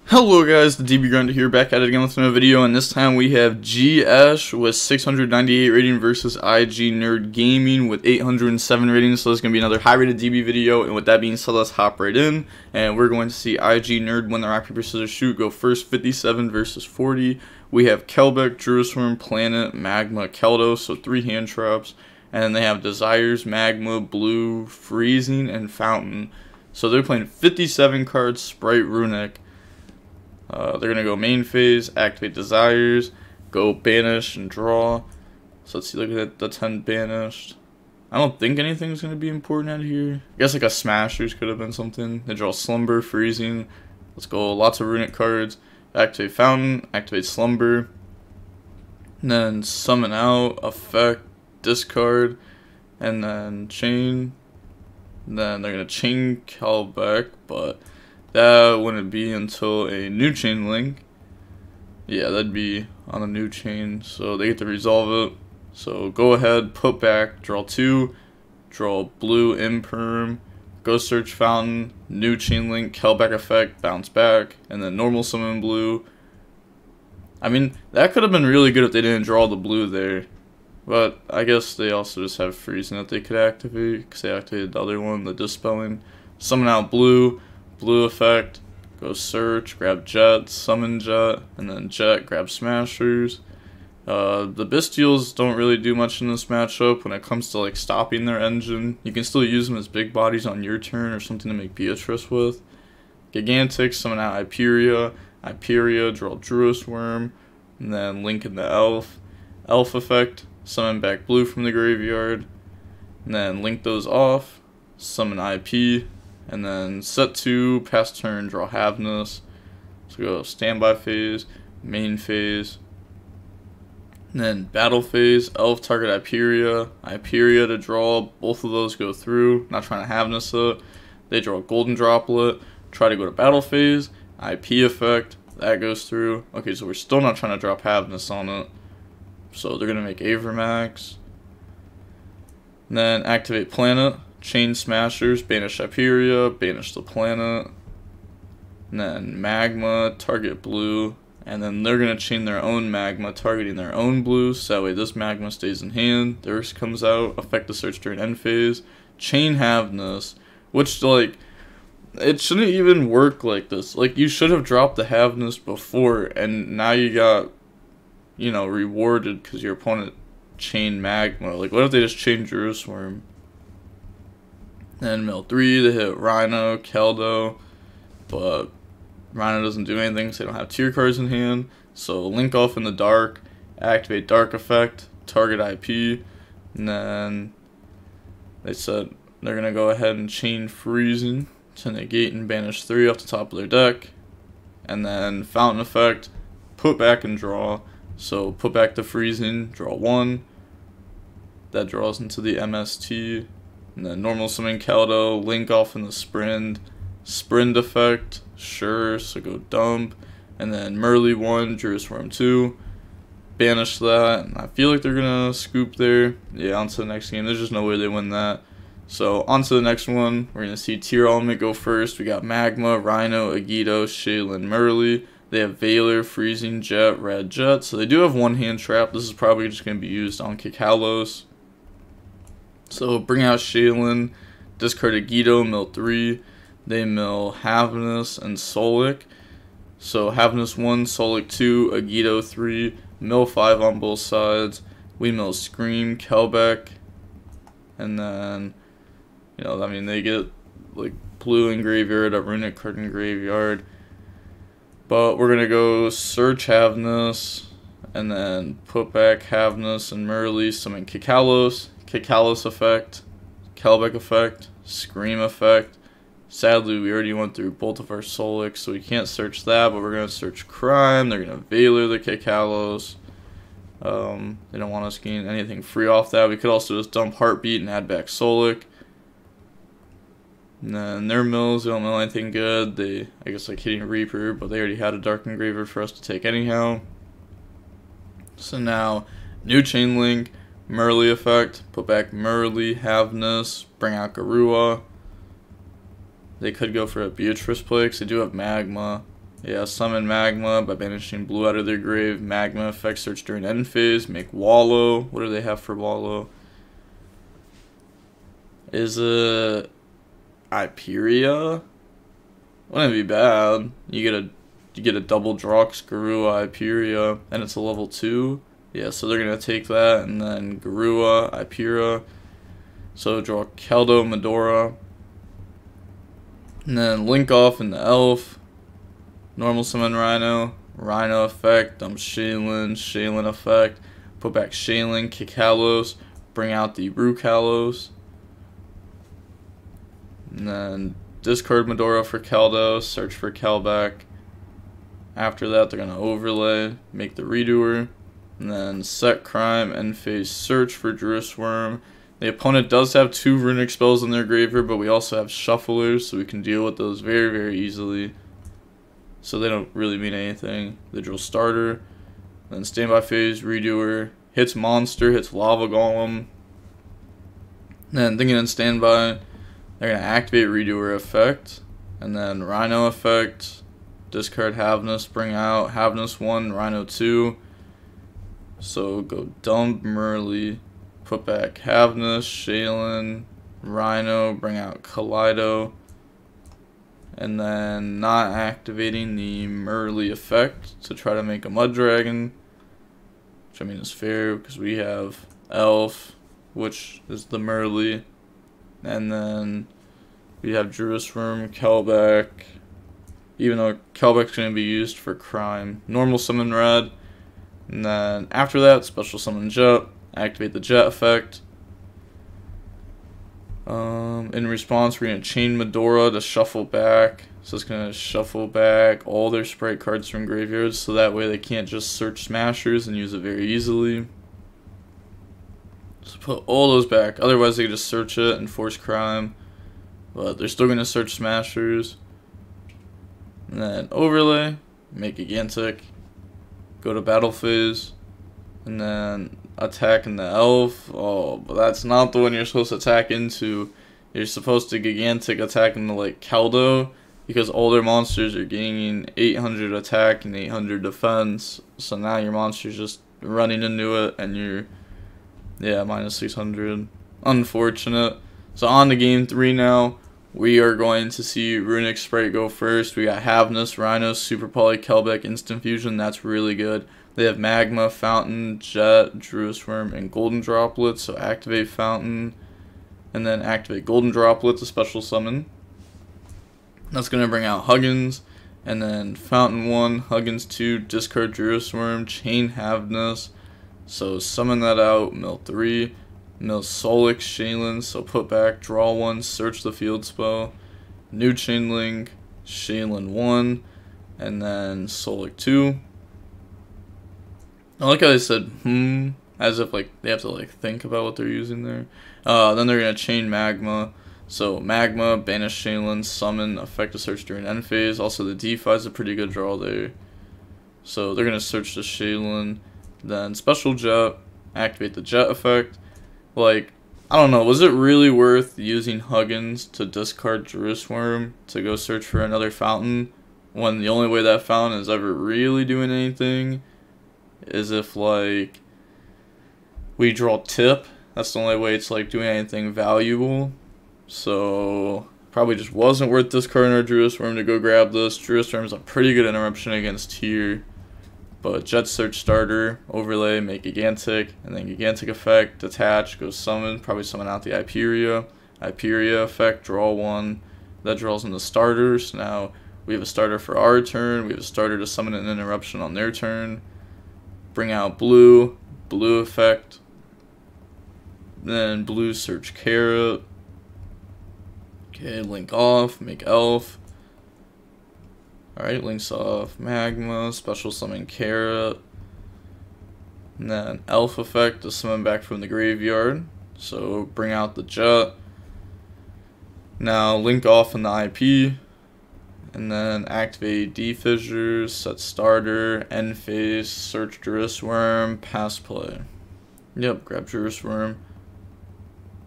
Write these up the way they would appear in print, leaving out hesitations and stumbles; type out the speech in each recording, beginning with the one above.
Hello guys, the DB Grinder here, back at it again with another video, and this time we have G-Ash with 698 rating versus IG Nerd Gaming with 807 ratings, so this is going to be another high rated DB video, and with that being said, let's hop right in, and we're going to see IG Nerd win the rock, paper, scissors, shoot, go first, 57 versus 40. We have Kelbeck, Druiswurm, Planet, Magma, Keldo, so 3 hand traps, and then they have Desires, Magma, Blue, Freezing, and Fountain. So they're playing 57 cards, Sprite, Runic. They're going to go main phase, activate Desires, go banish and draw. So let's see, look at the 10 banished. I don't think anything's going to be important out of here. I guess like a Smashers could have been something. They draw Slumber, Freezing. Let's go, lots of Runic cards. Activate Fountain, activate Slumber. And then summon out, effect, discard, and then chain. And then they're going to chain Kelbeck, but that wouldn't be until a new chain link. Yeah, that'd be on a new chain, so they get to resolve it. So go ahead, put back, draw 2, draw blue imperm, go search Fountain, new chain link, Kelbeck effect, bounce back, and then normal summon blue. I mean, that could have been really good if they didn't draw the blue there. But I guess they also just have freezing that they could activate, because they activated the other one, the dispelling. Summon out blue. Blue effect, go search, grab Jet, summon Jet, and then Jet, grab Smashers. The Bystials don't really do much in this matchup when it comes to like stopping their engine. You can still use them as big bodies on your turn or something to make Beatrice with. Gigantic, summon out Hyperia, draw Druiswurm, and then link in the Elf. Elf effect, summon back blue from the graveyard, and then link those off, summon IP, and then set 2, pass turn, draw Havness. So go standby phase, main phase, and then battle phase, Elf, target Hyperia to draw. Both of those go through, not trying to Havness it. They draw a Golden Droplet, try to go to battle phase, IP effect, that goes through. Okay, so we're still not trying to drop Havness on it. So they're going to make Avermax. And then activate Planet. Chain Smashers, banish Hyperia, banish the Planet, and then Magma, target blue, and then they're going to chain their own Magma, targeting their own blue, so that way this Magma stays in hand. Theirs comes out, affect the search during end phase, chain Havness, which, like, it shouldn't even work like this. Like, you should have dropped the Havness before, and now you got, you know, rewarded because your opponent chained Magma. Like, what if they just chained Druiswurm? Then mill 3, they hit Rhino, Keldo, but Rhino doesn't do anything because they don't have tier cards in hand. So link off in the dark, activate dark effect, target IP, and then they said they're going to go ahead and chain Freezing to negate and banish 3 off the top of their deck. And then Fountain effect, put back and draw. So put back the Freezing, draw 1. That draws into the MST. And then normal summon Keldo, link off in the Sprint effect, sure, so go dump. And then Merly 1, Druiswurm 2, banish that. And I feel like they're going to scoop there. Yeah, on to the next game. There's just no way they win that. So on to the next one. We're going to see Tier Element go first. We got Magma, Rhino, Agido, Shaylin, Merly. They have Valor, Freezing, Jet, Red Jet. So they do have one hand trap. This is probably just going to be used on Kikalos. So bring out Shaylin, discard Agido, mill 3, they mill Havness and Solic. So Havness 1, Solic 2, Agido 3, mill 5 on both sides. We mill Scream, Kelbeck, and then, you know, I mean, they get like blue in graveyard, a Runic card in graveyard. But we're going to go search Havness, and then put back Havness and Merly, summon Kikalos. Kikalos effect, Kelbeck effect, Scream effect. Sadly, we already went through both of our Solics, so we can't search that, but we're going to search Crime. They're going to Valor the Kikalos. They don't want us getting anything free off that. We could also just dump Heartbeat and add back Solic. And then their mills, they don't mill anything good. They, I guess, like hitting Reaper, but they already had a Darkened Graveyard for us to take anyhow. So now, new chain link. Merly effect, put back Merly, Havness, bring out Garua. They could go for a Beatrice play because they do have Magma. Yeah, summon Magma by banishing blue out of their grave. Magma effect, search during end phase. Make Wallow. What do they have for Wallow? Is it Iperia? Wouldn't be bad. You get a double Drox Garua Iperia, and it's a level 2. Yeah, so they're gonna take that, and then Garua Iperia. So draw Keldo Medora, and then link off in the Elf. Normal summon Rhino. Rhino effect. Dump Shaylin. Shaylin effect. Put back Shaylin. Kick Kalos. Bring out the Rook Kalos. And then discard Medora for Keldo. Search for Kelback. After that, they're going to overlay. Make the Redoer. And then set Crime. End phase search for Druid Worm. The opponent does have 2 runic spells in their graveyard, but we also have Shufflers, so we can deal with those very, very easily. So they don't really mean anything. They draw Starter, then standby phase, Redoer, hits Monster, hits Lava Golem. Then thinking in standby, they're going to activate Redoer effect, and then Rhino effect, discard Havnus, bring out Havnus 1, Rhino 2. So go dump Merly, put back Havnus, Shaylin, Rhino, bring out Kaleido. And then not activating the Merly effect to try to make a Mud Dragon, which I mean is fair because we have Elf, which is the Merly, and then we have Druisworm, Kelback, even though Kelback's going to be used for Crime. Normal summon Red, and then after that, special summon Jet, activate the Jet effect. In response, we're going to chain Medora to shuffle back. So it's going to shuffle back all their sprite cards from graveyards, so that way they can't just search Smashers and use it very easily. So put all those back. Otherwise, they can just search it and force Crime. But they're still going to search Smashers. And then overlay, make Gigantic, go to battle phase, and then attack in the Elf. Oh, but that's not the one you're supposed to attack into. You're supposed to Gigantic attack into like Keldo, because all their monsters are gaining 800 attack and 800 defense. So now your monster's just running into it, and you're, yeah, minus 600. Unfortunate. So on to game 3 now. We are going to see Runic Sprite go first. We got Havnus, Rhino, Super Poly, Kelbeck, Instant Fusion. That's really good. They have Magma, Fountain, Jet, Druisworm, and Golden Droplet. So activate Fountain, and then activate Golden Droplet to special summon. That's going to bring out Huggins, and then Fountain 1, Huggins 2, discard Druisworm, chain Havnus. So summon that out, mill 3. Mill Solix, Shaylin, so put back, draw 1, search the field spell, new chain link, Shaylin 1, and then Solic 2. I like how they said, as if like they have to like think about what they're using there. Then they're going to chain Magma, so Magma, banish Shaylin, summon, effective search during end phase. Also the DeFi is a pretty good draw there. So they're going to search the Shaylin, then special Jet, activate the Jet effect. Like, I don't know, was it really worth using Huggins to discard Druisworm to go search for another Fountain, when the only way that Fountain is ever really doing anything is if, like, we draw Tip? That's the only way it's, like, doing anything valuable. So, probably just wasn't worth discarding our Druisworm to go grab this. Druisworm is a pretty good interruption against Tyr. But Jet search starter, overlay, make Gigantic, and then Gigantic effect, detach, go summon, probably summon out the Iperia. Iperia effect, draw 1. That draws in the starters. Now we have a starter for our turn. We have a starter to summon an interruption on their turn. Bring out blue, blue effect. Then blue search Carrot. Okay, link off, make Elf. Alright, links off Magma, special summon Carrot, and then Elf effect to summon back from the graveyard. So bring out the Jet. Now link off in the IP, and then activate D-Fissures, set starter, end phase, search Druisworm, pass play. Yep, grab Druisworm.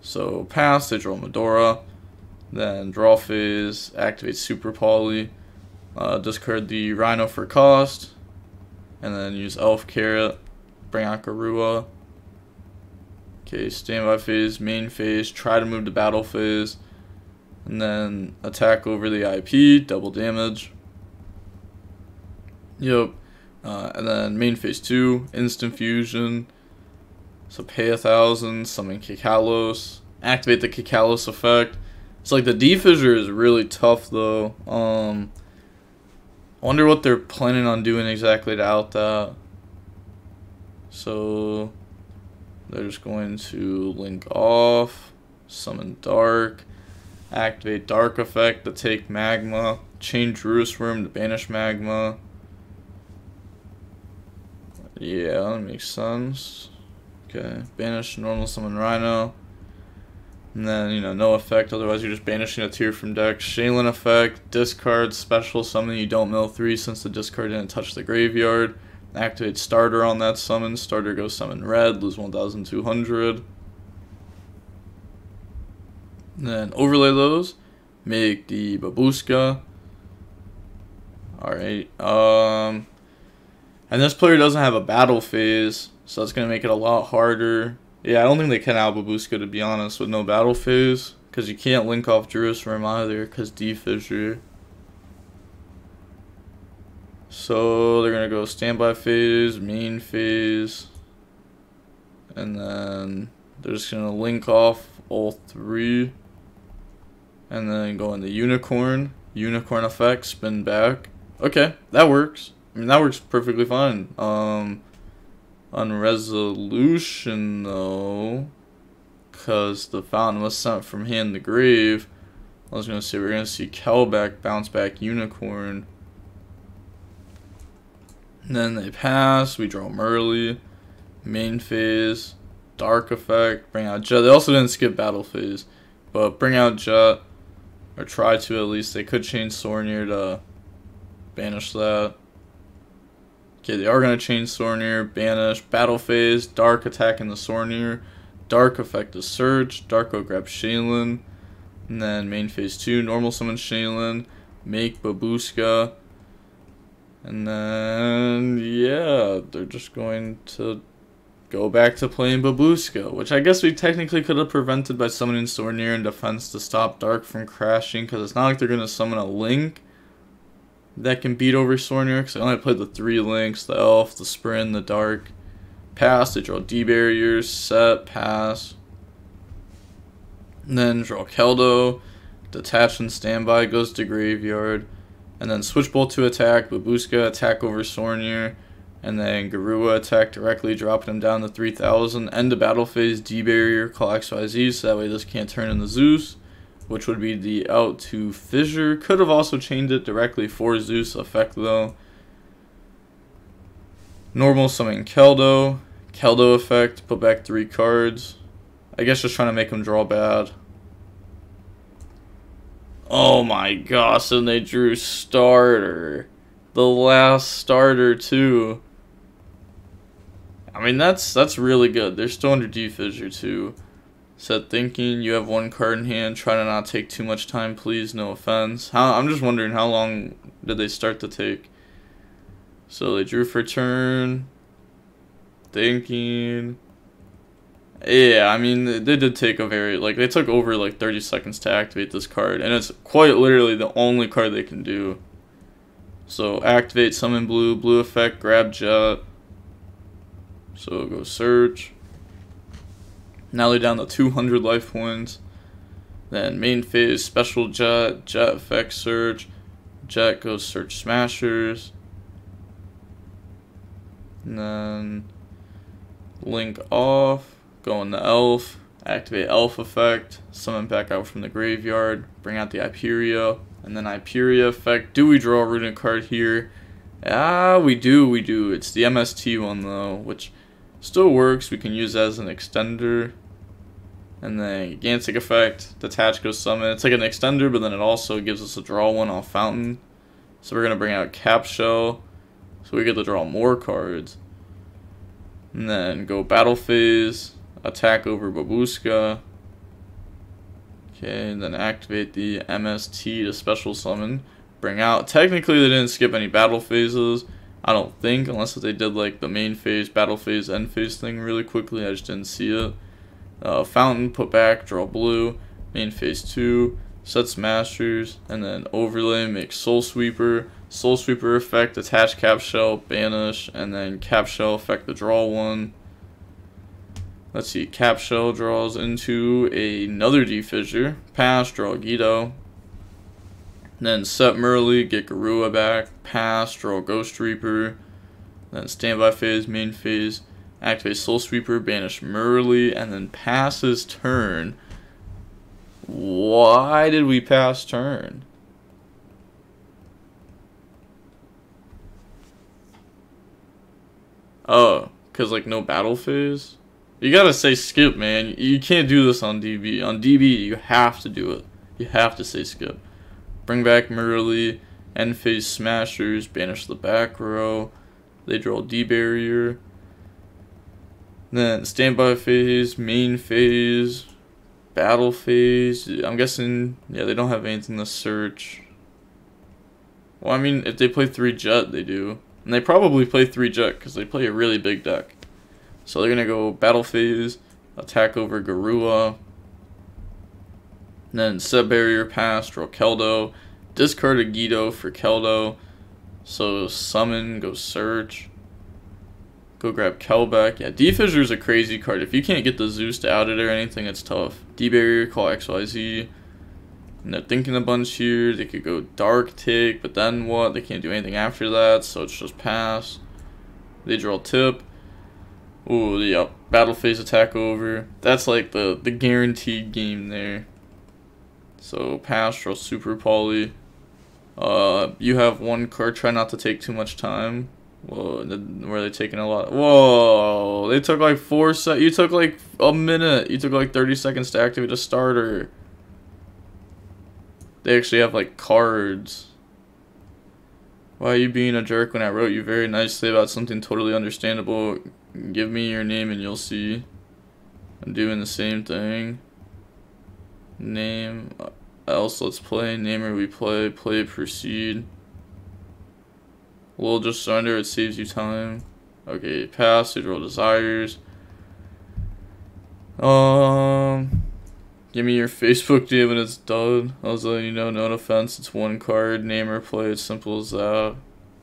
So pass, they draw Medora, then draw phase, activate Super Poly. Discard the Rhino for cost, and then use Elf Carrot, bring out Garua. Okay, standby phase, main phase, try to move to battle phase, and then attack over the IP, double damage. Yep. And then main phase 2, instant fusion. So pay 1,000, summon Kikalos, activate the Kikalos effect. It's like the D-Fissure is really tough though. I wonder what they're planning on doing exactly to out that. So they're just going to link off, summon Dark, activate Dark effect to take Magma, chain Druid's Worm to banish Magma. Yeah, that makes sense. Okay, banish normal summon Rhino. And then, you know, no effect, otherwise you're just banishing a tier from deck. Shaylin effect, discard special summon, you don't mill 3 since the discard didn't touch the graveyard. Activate starter on that summon, starter goes summon red, lose 1,200. Then overlay those, make the Babushka. Alright, and this player doesn't have a battle phase, so that's going to make it a lot harder. Yeah, I don't think they can out Babushka, to be honest, with no battle phase. Because you can't link off Druid's Worm either, because D-Fissure. So they're going to go standby phase, main phase. And then they're just going to link off all 3. And then go into Unicorn. Unicorn effect, spin back. Okay, that works. I mean, that works perfectly fine. On resolution, though, because the fountain was sent from hand to grave, I was going to say we're going to see Kelback bounce back Unicorn. And then they pass, we draw Merly, main phase, Dark effect, bring out Jet. They also didn't skip battle phase, but bring out Jet, or try to at least. They could change Sornier to banish that. Okay, they are going to change Sornier, banish, battle phase, Dark attacking the Sornier, Dark effect is Surge, Dark will grab Shaylin, and then main phase 2, normal summon Shaylin, make Babushka, and then, yeah, they're just going to go back to playing Babushka, which I guess we technically could have prevented by summoning Sornier in defense to stop Dark from crashing, because it's not like they're going to summon a Link that can beat over Sornier, because I only played the 3 links, the Elf, the Sprint, the Dark. Pass, they draw D-Barriers, set, pass. And then draw Keldo, detach and standby, goes to graveyard. And then switch bolt to attack, Babushka attack over Sornier. And then Garua attack directly, dropping him down to 3,000. End the battle phase, D-Barrier, call XYZ, so that way this can't turn into Zeus, which would be the out to Fissure. Could have also changed it directly for Zeus effect though. Normal summon Keldo. Keldo effect, put back 3 cards. I guess just trying to make him draw bad. Oh my gosh, and they drew starter. The last starter too. I mean, that's really good. They're still under D-Fissure too. Set thinking, you have 1 card in hand, try to not take too much time, please, no offense. I'm just wondering how long did they start to take. So they drew for turn. Thinking. Yeah, I mean, they did take a very, like, they took over like 30 seconds to activate this card, and it's quite literally the only card they can do. So activate, summon blue, blue effect, grab Jet. So go search. Now they're down to 200 life points. Then main phase, special Jet, Jet effect search. Jet goes search Smashers. And then link off, go in the Elf, activate Elf effect, summon back out from the graveyard, bring out the Hyperia, and then Hyperia effect. Do we draw a runic card here? Ah, we do. It's the MST one though, which still works. We can use that as an extender. And then Gigantic effect, detach, go summon. It's like an extender, but then it also gives us a draw one off Fountain. So we're going to bring out Cap Shell, so we get to draw more cards. And then go battle phase, attack over Babushka. Okay, and then activate the MST to special summon. bring out. Technically, they didn't skip any battle phases, I don't think, unless they did like the main phase, battle phase, end phase thing really quickly. I just didn't see it. Fountain, put back, draw blue, main phase 2, sets masters, and then overlay, make soul sweeper effect, attach cap shell, banish, and then cap shell effect the draw one. Let's see, cap shell draws into another defissure, pass, draw Guido. Then set Merly, get Garua back, pass, draw Ghost Reaper. Then standby phase, main phase, activate Soul Sweeper, banish Merly, and then pass his turn. Why did we pass turn? Oh, because like no battle phase? You gotta say skip, man. You can't do this on DB. On DB, you have to do it. You have to say skip. Bring back Merly, end phase smashers, banish the back row. They draw D barrier. Then standby phase, main phase, battle phase. I'm guessing, yeah, they don't have anything to search. Well, I mean, if they play 3 jet, they do. And they probably play 3 jet because they play a really big deck. So they're going to go battle phase, attack over Garua. Then set barrier, pass, draw Keldo. Discard a Guido for Keldo. So summon, go search. Go grab Kelbeck. Yeah, D-Fissure is a crazy card. If you can't get the Zeus to out it or anything, it's tough. D-Barrier, call XYZ. And they're thinking a bunch here. They could go Dark Take, but then what? They can't do anything after that, so it's just pass. They draw Tip. Ooh, yeah, battle phase attack over. That's like the guaranteed game there. So pass, draw Super Poly. You have 1 card. Try not to take too much time. Whoa, were they taking a lot? Whoa, they took like 4 seconds. You took like a minute. You took like 30 seconds to activate a starter. They actually have like cards. Why are you being a jerk when I wrote you very nicely about something totally understandable? Give me your name and you'll see. I'm doing the same thing. Name, else let's play. Namer we play. Play proceed. We'll just surrender, it saves you time. Okay, pass, you draw desires. Give me your Facebook name when it's done. I was letting you know, no offense, it's 1 card. Name or play, it's simple as that.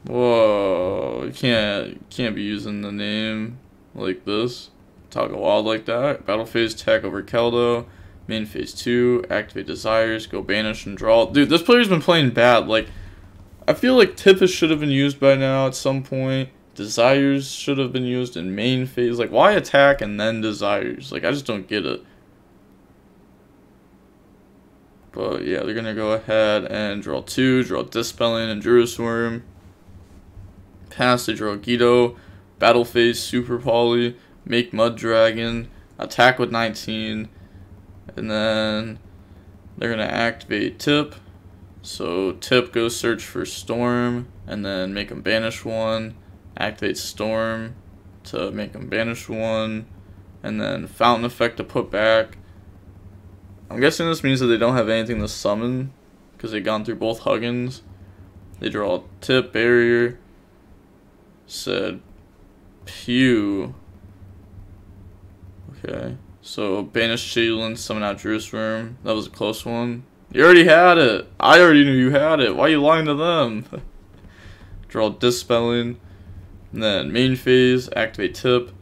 Whoa, you can't be using the name like this. Talk a wild like that. Battle phase, attack over Keldo. Main phase 2, activate desires, go banish and draw. Dude, this player's been playing bad. Like, I feel like Tipis should have been used by now at some point. Desires should have been used in main phase. Like, why attack and then desires? Like, I just don't get it. But yeah, they're gonna go ahead and draw 2, draw Dispelling and Druisworm. Pass, they draw Guido. Battle phase, Super Poly. Make Mud Dragon. Attack with 19. And then they're gonna activate Tip. So Tip goes search for Storm, and then make him banish 1. Activate Storm to make him banish 1. And then Fountain effect to put back. I'm guessing this means that they don't have anything to summon, because they've gone through both Huggins. They draw Tip, barrier. Said Pew. Okay. So banish Shaylin, summon out Druisworm. That was a close one. You already had it. I already knew you had it. Why are you lying to them? Draw Dispelling. And then main phase, activate Tip.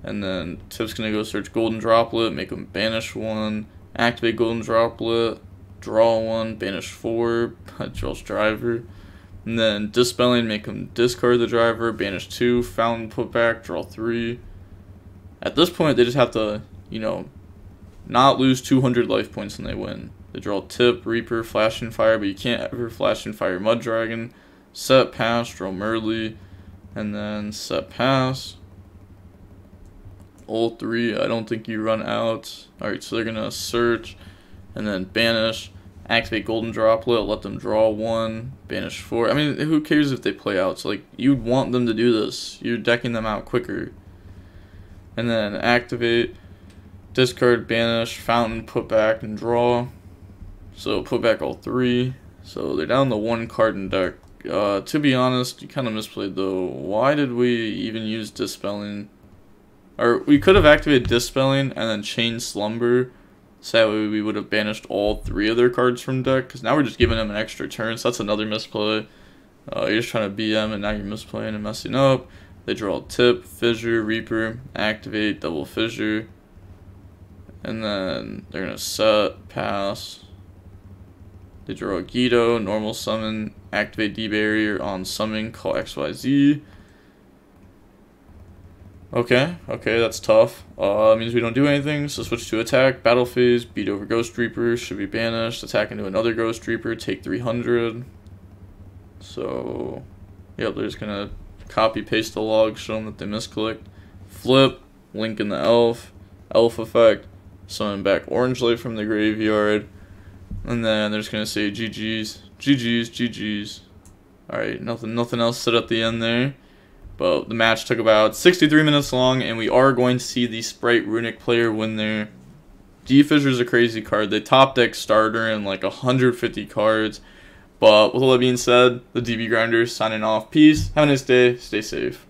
And then Tip's gonna go search Golden Droplet, make him banish 1. Activate Golden Droplet, draw 1, banish 4, draws Driver. And then Dispelling, make him discard the Driver, banish 2, Fountain put back, draw 3. At this point, they just have to, you know, not lose 200 life points when they win. They draw Tip, Reaper, Flash and Fire, but you can't ever Flash and Fire Mud Dragon. Set, pass, draw Merly, and then set, pass. Ult 3, I don't think you run out. Alright, so they're going to search, and then banish, activate Golden Droplet, let them draw 1, banish 4. I mean, who cares if they play out? So, like, you'd want them to do this. You're decking them out quicker. And then activate, discard, banish, Fountain, put back, and draw. So put back all 3. So they're down to 1 card in deck. To be honest, you kind of misplayed though. Why did we even use Dispelling? Or we could have activated Dispelling and then Chain Slumber. So that way we would have banished all 3 of their cards from deck. Because now we're just giving them an extra turn. So that's another misplay. You're just trying to BM and now you're misplaying and messing up. They draw Tip, Fissure, Reaper, activate, double Fissure. And then they're going to set, pass. They draw a Guido, normal summon, activate D-Barrier on summon, call XYZ. Okay, that's tough. Means we don't do anything, so switch to attack, battle phase, beat over Ghost Reaper, should be banished, attack into another Ghost Reaper, take 300. So, yep, they're just gonna copy paste the log, show them that they misclicked. Flip, link in the elf effect, summon back Orange Light from the graveyard, and then they're just gonna say GG's. Alright, nothing else said at the end there. But the match took about 63 minutes long, and we are going to see the Sprite Runic player win there. D-Fissure is a crazy card. They top deck starter in like 150 cards. But with all that being said, the DB Grinders signing off. Peace. Have a nice day. Stay safe.